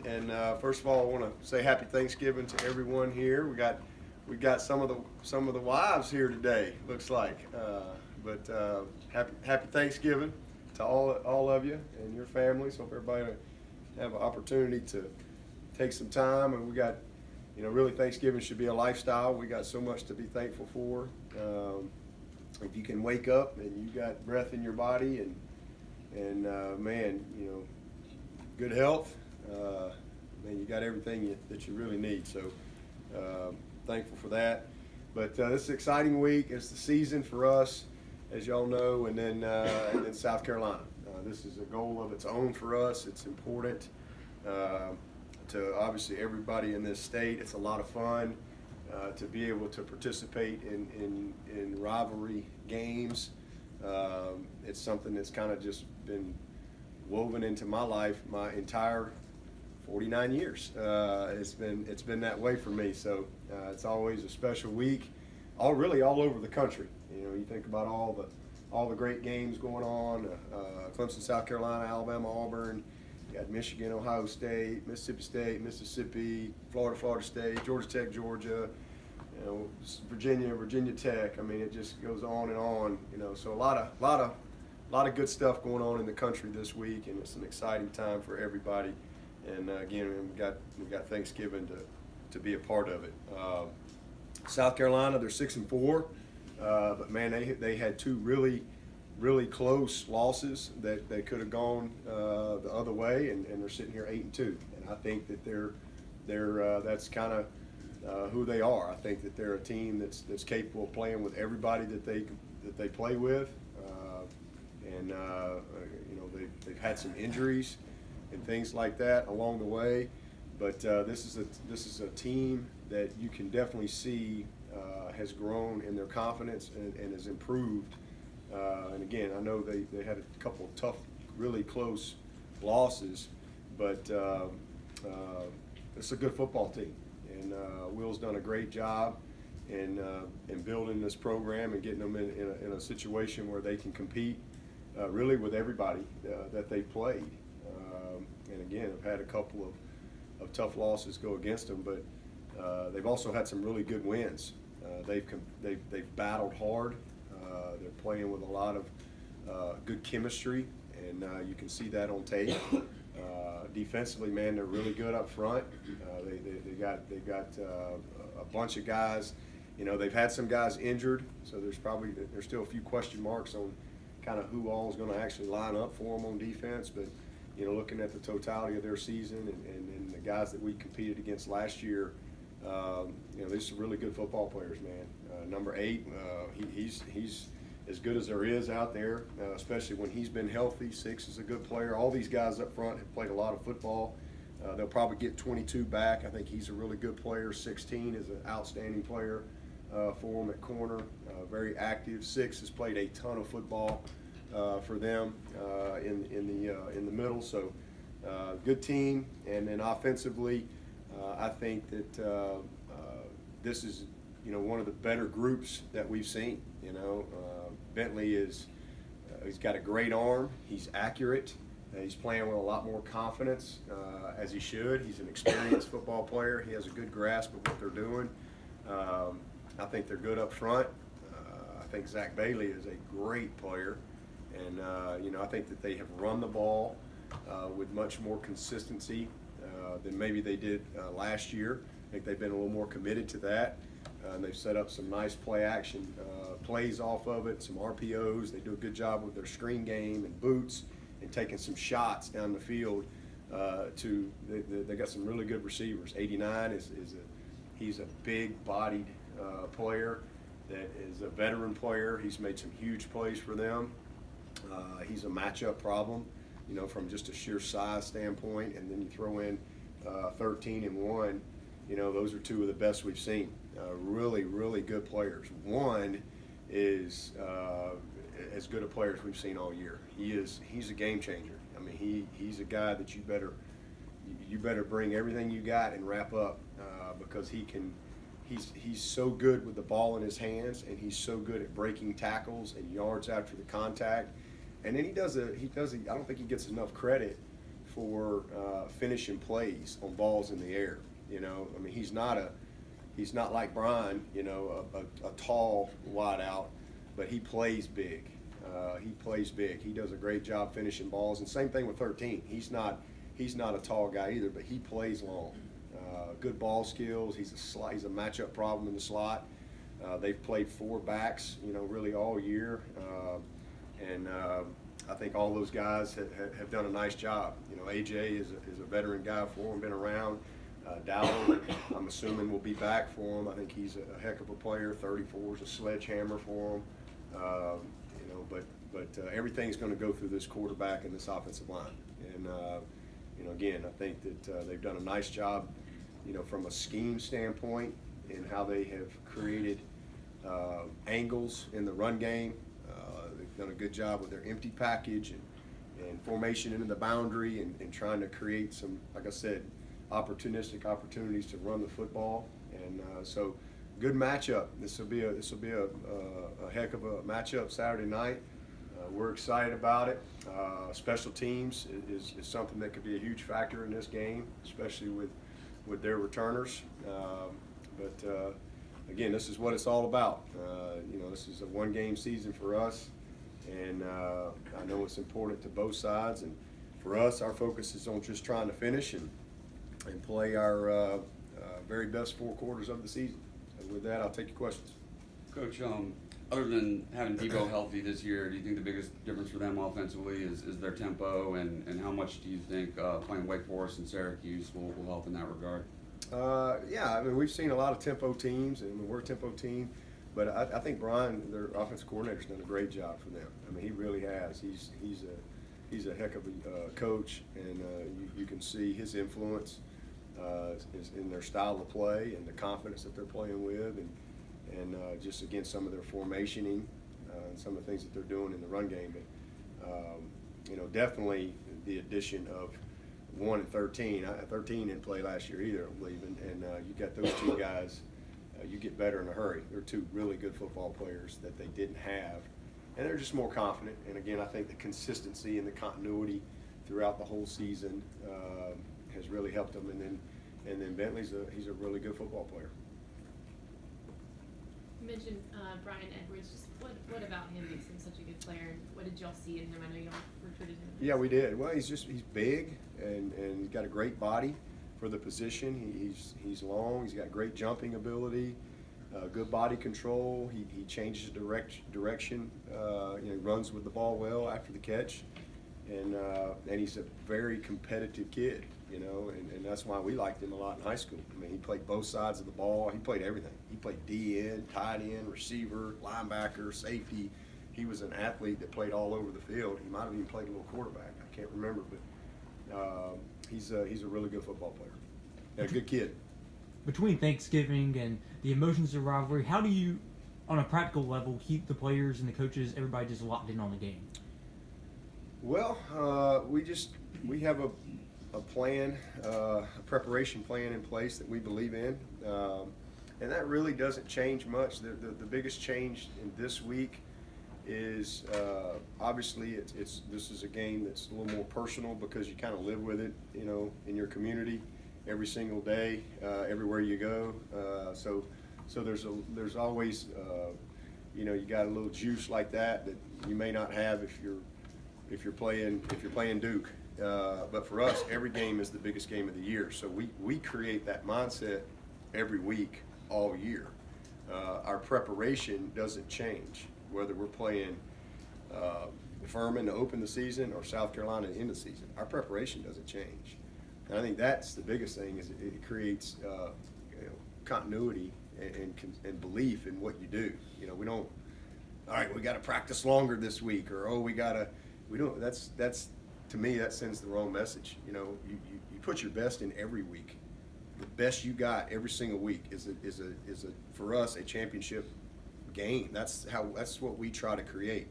And first of all, I want to say Happy Thanksgiving to everyone here. We got some of the wives here today. Looks like, happy Thanksgiving to all of you and your families. Hope everybody have an opportunity to take some time. And we got, really Thanksgiving should be a lifestyle. We got so much to be thankful for. If you can wake up and you got breath in your body and man, good health, man, you got everything that you really need. So thankful for that. But this is an exciting week. It's the season for us, as y'all know, and then South Carolina. This is a goal of its own for us. It's important to obviously everybody in this state. It's a lot of fun to be able to participate in rivalry games. It's something that's kind of just been woven into my life my entire 49 years. It's been that way for me. So it's always a special week, all over the country. You think about all the great games going on, Clemson, South Carolina, Alabama, Auburn. You got Michigan, Ohio State, Mississippi, Florida State, Georgia Tech, Georgia, Virginia Tech. I mean, it just goes on and on. So a lot of good stuff going on in the country this week, and it's an exciting time for everybody. And again, we got Thanksgiving to be a part of it. South Carolina, they're 6-4, but man, they had two really close losses that they could have gone the other way, and they're sitting here 8-2. And I think that they're that's kind of who they are. I think that they're a team that's capable of playing with everybody that they play with, and they've had some injuries and things like that along the way. But this is a team that you can definitely see has grown in their confidence and has improved. And again, I know they had a couple of tough, really close losses, but it's a good football team. And Will's done a great job in building this program and getting them in a situation where they can compete really with everybody that they played. And again, I've had a couple of tough losses go against them, but they've also had some really good wins. They've battled hard. They're playing with a lot of good chemistry, and you can see that on tape. Defensively, man, they're really good up front. They got a bunch of guys. They've had some guys injured, so there's still a few question marks on kind of who all is going to actually line up for them on defense. But looking at the totality of their season and the guys that we competed against last year, these are really good football players, man. Number 8, he's as good as there is out there, especially when he's been healthy. 6 is a good player. All these guys up front have played a lot of football. They'll probably get 22 back. I think he's a really good player. 16 is an outstanding player for him at corner, very active. 6 has played a ton of football for them in the middle. So good team. And then offensively, I think that this is one of the better groups that we've seen. Bentley he's got a great arm. He's accurate. He's playing with a lot more confidence, as he should. He's an experienced football player. He has a good grasp of what they're doing. I think they're good up front. I think Zach Bailey is a great player. And, I think that they have run the ball with much more consistency than maybe they did last year. I think they've been a little more committed to that. And they've set up some nice play action plays off of it, some RPOs. They do a good job with their screen game and boots and taking some shots down the field. They got some really good receivers. 89 he's a big-bodied player that is a veteran player. He's made some huge plays for them. He's a matchup problem, from just a sheer size standpoint. And then you throw in 13 and 1. Those are 2 of the best we've seen. Really, really good players. 1 is as good a player as we've seen all year. He's a game changer. I mean, he's a guy that you better bring everything you got and wrap up because he's so good with the ball in his hands, and he's so good at breaking tackles and yards after the contact. And then he does I don't think he gets enough credit for finishing plays on balls in the air. You know, I mean, he's not like Brian, you know, a tall wideout, but he plays big. He plays big. He does a great job finishing balls. And same thing with 13. He's not a tall guy either, but he plays long. Good ball skills. He's a matchup problem in the slot. They've played 4 backs, you know, really all year. And I think all those guys have done a nice job. You know, AJ is a veteran guy for him, been around. Dabo, I'm assuming, will be back for him. I think he's a heck of a player. 34 is a sledgehammer for him. You know, but everything's going to go through this quarterback and this offensive line. And you know, again, I think that they've done a nice job, you know, from a scheme standpoint in how they have created angles in the run game. They've done a good job with their empty package and formation into the boundary and trying to create some, like I said, opportunistic opportunities to run the football. And so good matchup. This will be a heck of a matchup Saturday night. We're excited about it. Special teams is something that could be a huge factor in this game, especially with their returners. But again, this is what it's all about. You know, this is a one-game season for us, and I know it's important to both sides. And for us, our focus is on just trying to finish and play our very best 4 quarters of the season. And with that, I'll take your questions. Coach, other than having Dabo healthy this year, do you think the biggest difference for them offensively is their tempo, and how much do you think playing Wake Forest and Syracuse will help in that regard? Yeah, I mean, we've seen a lot of tempo teams, and we're a tempo team, but I think Brian, their offensive coordinator, has done a great job for them. I mean, he really has. He's a heck of a coach, and you can see his influence is in their style of play and the confidence that they're playing with, and just against some of their formationing and some of the things that they're doing in the run game. But you know, definitely the addition of 1 and 13. 13 didn't play last year either, I believe, and you got those 2 guys. You get better in a hurry. They're 2 really good football players that they didn't have, and they're just more confident. And again, I think the consistency and the continuity throughout the whole season has really helped them. And then Bentley's he's a really good football player. You mentioned Brian Edwards. Just what about him makes him such a good player? And what did y'all see in him? I know y'all recruited him. Yeah, we did. Well, he's big and he's got a great body for the position. He's long. He's got great jumping ability, good body control. He changes direction. You know, he runs with the ball well after the catch, and he's a very competitive kid. You know, and that's why we liked him a lot in high school. I mean, he played both sides of the ball. He played everything. He played D-end, tight end, receiver, linebacker, safety. He was an athlete that played all over the field. He might have even played a little quarterback. I can't remember, but he's a really good football player and a good kid. Between Thanksgiving and the emotions of rivalry, how do you, on a practical level, keep the players and the coaches, everybody just locked in on the game? Well, we have a plan, a preparation plan in place that we believe in, and that really doesn't change much. The biggest change in this week is obviously this is a game that's a little more personal because you kind of live with it, you know, in your community every single day, everywhere you go. So there's always you know, you got a little juice like that you may not have if you're playing Duke. But for us, every game is the biggest game of the year. So we create that mindset every week, all year. Our preparation doesn't change, whether we're playing Furman to open the season or South Carolina to end the season. Our preparation doesn't change. And I think that's the biggest thing is it creates you know, continuity and belief in what you do. You know, we don't, all right, we got to practice longer this week, or we don't. That's to me, that sends the wrong message. You know, you put your best in every week. The best you got every single week is for us a championship game. That's what we try to create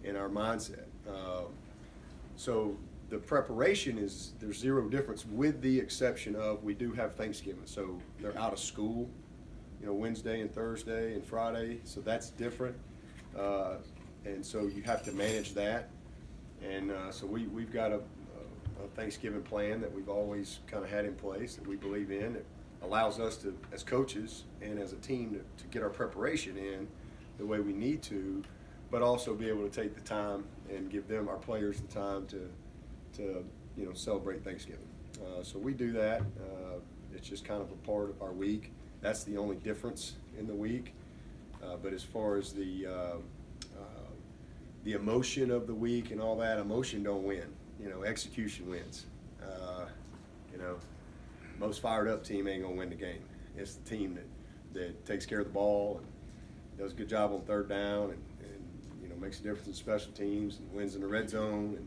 in our mindset. So the preparation there's zero difference, with the exception of we do have Thanksgiving, so they're out of school, you know, Wednesday and Thursday and Friday, so that's different, and so you have to manage that. And so we've got a Thanksgiving plan that we've always kind of had in place that we believe in. It allows us to, as coaches and as a team, to get our preparation in the way we need to, but also be able to take the time and give them, our players, the time to celebrate Thanksgiving. So we do that. It's just kind of a part of our week. That's the only difference in the week. But as far as the emotion of the week and all that, emotion don't win. Execution wins. Most fired up team ain't gonna win the game. It's the team that takes care of the ball and does a good job on third down and makes a difference in special teams and wins in the red zone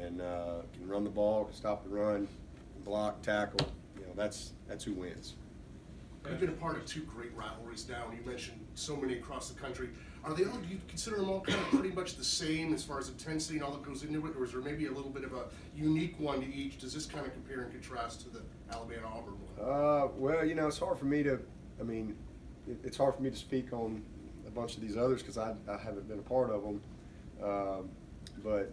and can run the ball, can stop the run, block, tackle. That's who wins. You've been a part of two great rivalries now, and you mentioned so many across the country. Are they all, do you consider them all kind of pretty much the same as far as intensity and all that goes into it, or is there maybe a little bit of a unique one to each? Does this kind of compare and contrast to the Alabama-Auburn one? Well, it's hard for me to, it's hard for me to speak on a bunch of these others because I haven't been a part of them. But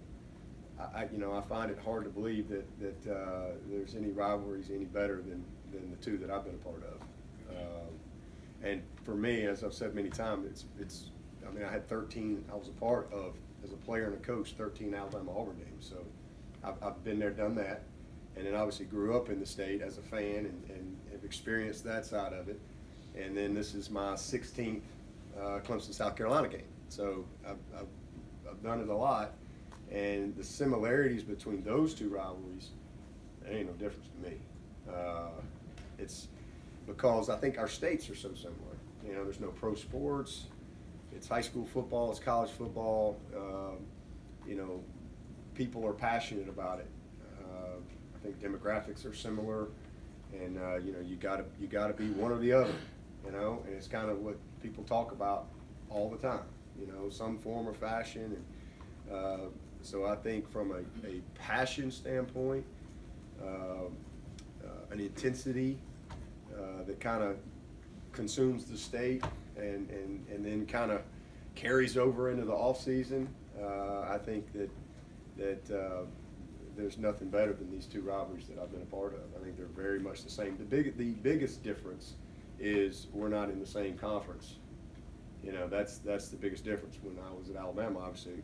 I find it hard to believe that there's any rivalries any better than the two that I've been a part of. And for me, as I've said many times, I had 13. I was a part of, as a player and a coach, 13 Alabama-Auburn games. So I've been there, done that, and then obviously grew up in the state as a fan and have experienced that side of it. And then this is my 16th Clemson, South Carolina game. So I've done it a lot, and the similarities between those two rivalries, there ain't no difference to me. It's because I think our states are so similar. There's no pro sports. It's high school football. It's college football. People are passionate about it. I think demographics are similar, and you gotta be one or the other. And it's kind of what people talk about all the time. Some form of fashion, and so I think from a passion standpoint, an intensity that kind of consumes the state and then kind of carries over into the off season. I think that there's nothing better than these two rivalries that I've been a part of. I think they're very much the same. The biggest difference is we're not in the same conference. That's the biggest difference. When I was at Alabama, obviously,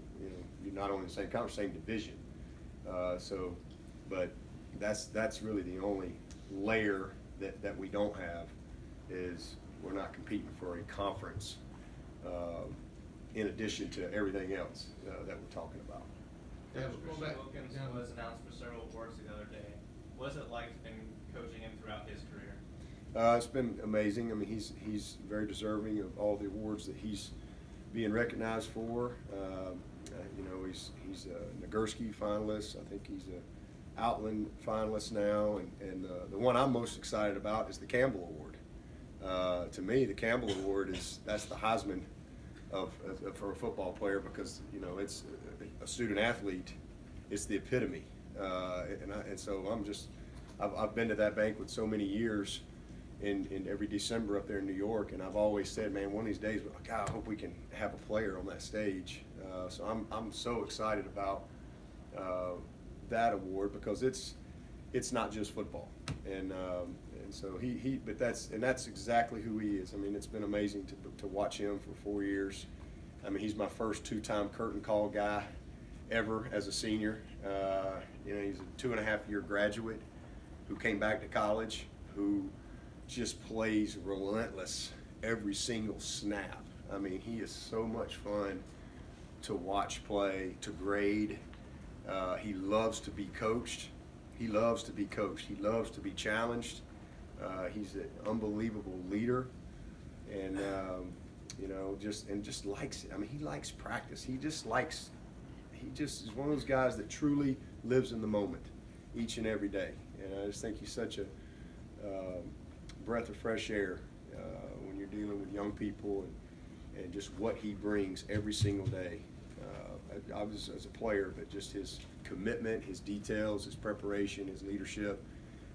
you're not only in the same conference, same division. But that's really the only layer that we don't have is we're not competing for a conference in addition to everything else that we're talking about. Christian Wilkins was announced for several awards the other day. What's it like been coaching him throughout his career? It's been amazing. He's very deserving of all the awards that he's being recognized for. He's a Nagurski finalist. I think he's a Outland finalist now, and the one I'm most excited about is the Campbell Award. To me, the Campbell Award that's the Heisman for a football player because it's a student athlete. It's the epitome, and so I've been to that banquet so many years. In every December up there in New York, and I've always said, man, one of these days, God, I hope we can have a player on that stage. So I'm so excited about that award because it's not just football, and so but that's exactly who he is. It's been amazing to watch him for 4 years. He's my first two-time curtain call guy ever as a senior. He's a 2.5-year graduate who came back to college, who just plays relentless every single snap. He is so much fun to watch play, to grade. He loves to be coached. He loves to be challenged. He's an unbelievable leader, and just likes it. He likes practice. He just is one of those guys that truly lives in the moment each and every day. And I just think he's such a breath of fresh air when you're dealing with young people and just what he brings every single day. I was as a player, but just his commitment, his details, his preparation, his leadership,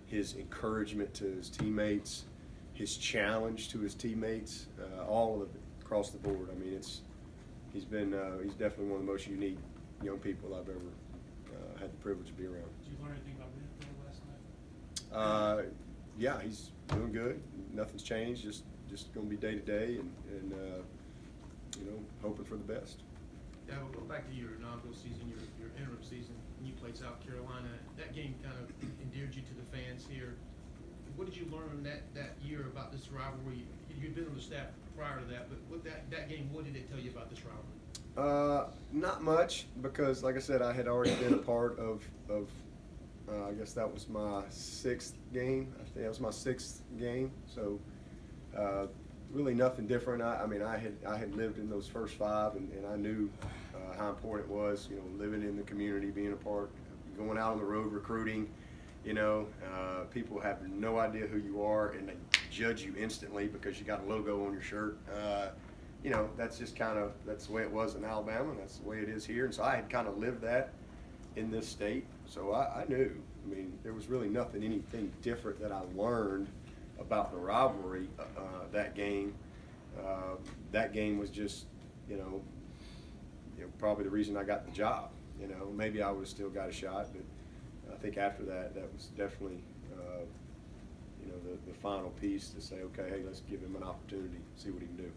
his encouragement to his teammates, his challenge to his teammates, all of it across the board. He's definitely one of the most unique young people I've ever had the privilege to be around. Did you learn anything about Renfro last night? Yeah, he's doing good. Nothing's changed. Just going to be day to day, and you know, hoping for the best. Yeah, we'll go back to your inaugural season, your interim season, when you played South Carolina. That game kind of endeared you to the fans here. What did you learn that year about this rivalry? You'd been on the staff prior to that, but that game, what did it tell you about this rivalry? Not much, because like I said, I had already been a part of I guess that was my 6th game. I think that was my 6th game. So really nothing different. I mean, I had lived in those first 5, and I knew how important it was, you know, living in the community, being a part, going out on the road recruiting. You know, people have no idea who you are, and they judge you instantly because you got a logo on your shirt. You know, that's just that's the way it was in Alabama, and that's the way it is here. And so I had kind of lived that in this state. So I knew. I mean, there was really anything different that I learned about the rivalry that game. That game was just, you know, probably the reason I got the job. You know, maybe I would have still got a shot, but I think after that was definitely, you know, the final piece to say, okay, hey, let's give him an opportunity, see what he can do.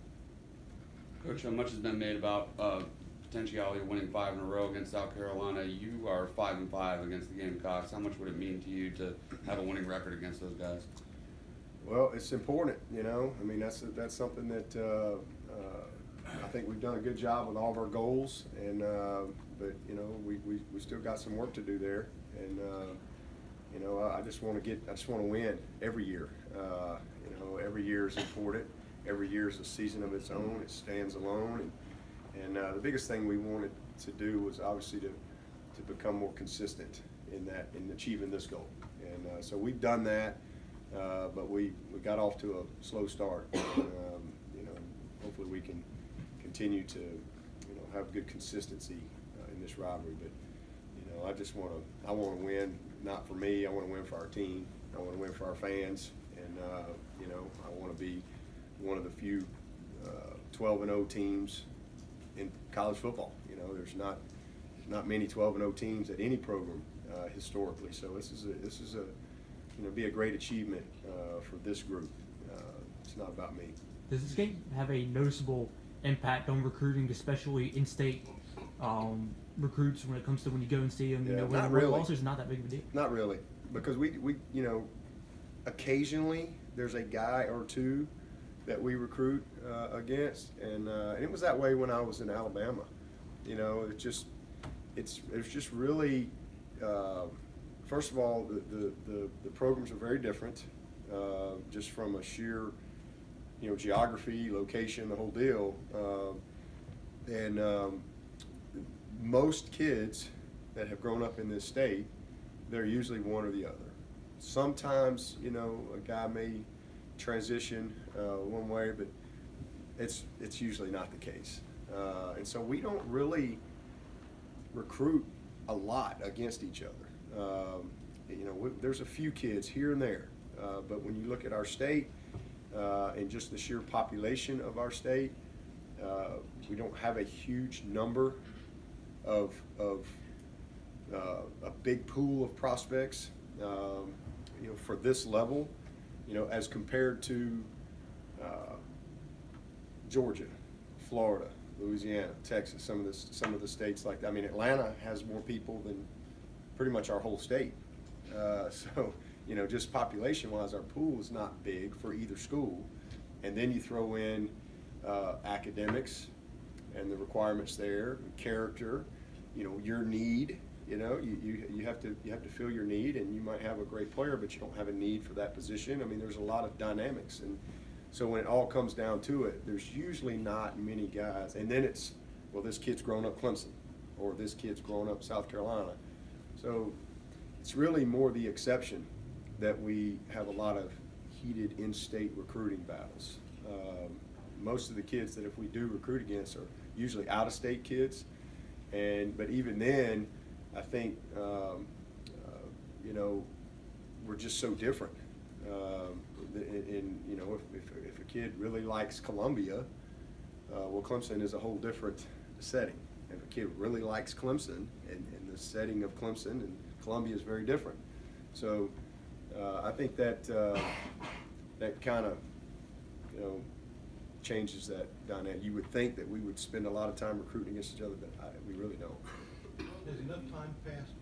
Coach, much has been made about potentiality of winning 5 in a row against South Carolina. You are 5-5 against the Gamecocks. How much would it mean to you to have a winning record against those guys? Well, it's important, you know. I mean, that's something that I think we've done a good job with all of our goals, and but you know, we still got some work to do there, and you know, I just want to win every year. You know, every year is important. Every year is a season of its own. It stands alone, and the biggest thing we wanted to do was obviously to become more consistent in achieving this goal, and so we've done that. But we got off to a slow start. You know, hopefully we can continue to, you know, have good consistency in this rivalry. But you know, I want to win, not for me. I want to win for our team. I want to win for our fans, and you know, I want to be one of the few 12-0 teams in college football. You know, there's not many 12-0 teams at any program historically. So this is a you know, be a great achievement for this group. It's not about me. Does this game have a noticeable impact on recruiting, especially in-state recruits when it comes to when you go and see them? Yeah, you know, not when really. losses is not that big of a deal. Not really, because we you know, occasionally there's a guy or two that we recruit against, and it was that way when I was in Alabama. You know, it's just really. First of all, the programs are very different, just from a sheer, you know, geography, location, the whole deal. And most kids that have grown up in this state, they're usually one or the other. Sometimes, you know, a guy may transition one way, but it's usually not the case. And so we don't really recruit a lot against each other. You know, there's a few kids here and there, but when you look at our state and just the sheer population of our state, we don't have a huge number of a big pool of prospects, you know, for this level, you know, as compared to Georgia, Florida, Louisiana, Texas, some of the states like that. I mean, Atlanta has more people than pretty much our whole state. So, you know, just population-wise, our pool is not big for either school. And then you throw in academics and the requirements there, character, you know, your need. You know, you have to fill your need, and you might have a great player, but you don't have a need for that position. I mean, there's a lot of dynamics, and so when it all comes down to it, there's usually not many guys. And then it's, well, this kid's grown up Clemson, or this kid's grown up South Carolina. So it's really more the exception that we have a lot of heated in-state recruiting battles. Most of the kids that if we do recruit against are usually out-of-state kids, but even then, I think you know, we're just so different. And you know, if a kid really likes Columbia, well, Clemson is a whole different setting. if a kid really likes Clemson and the setting of Clemson, and Columbia is very different. So I think that that kind of, you know, changes that dynamic. You would think that we would spend a lot of time recruiting against each other, but we really don't. Has enough time passed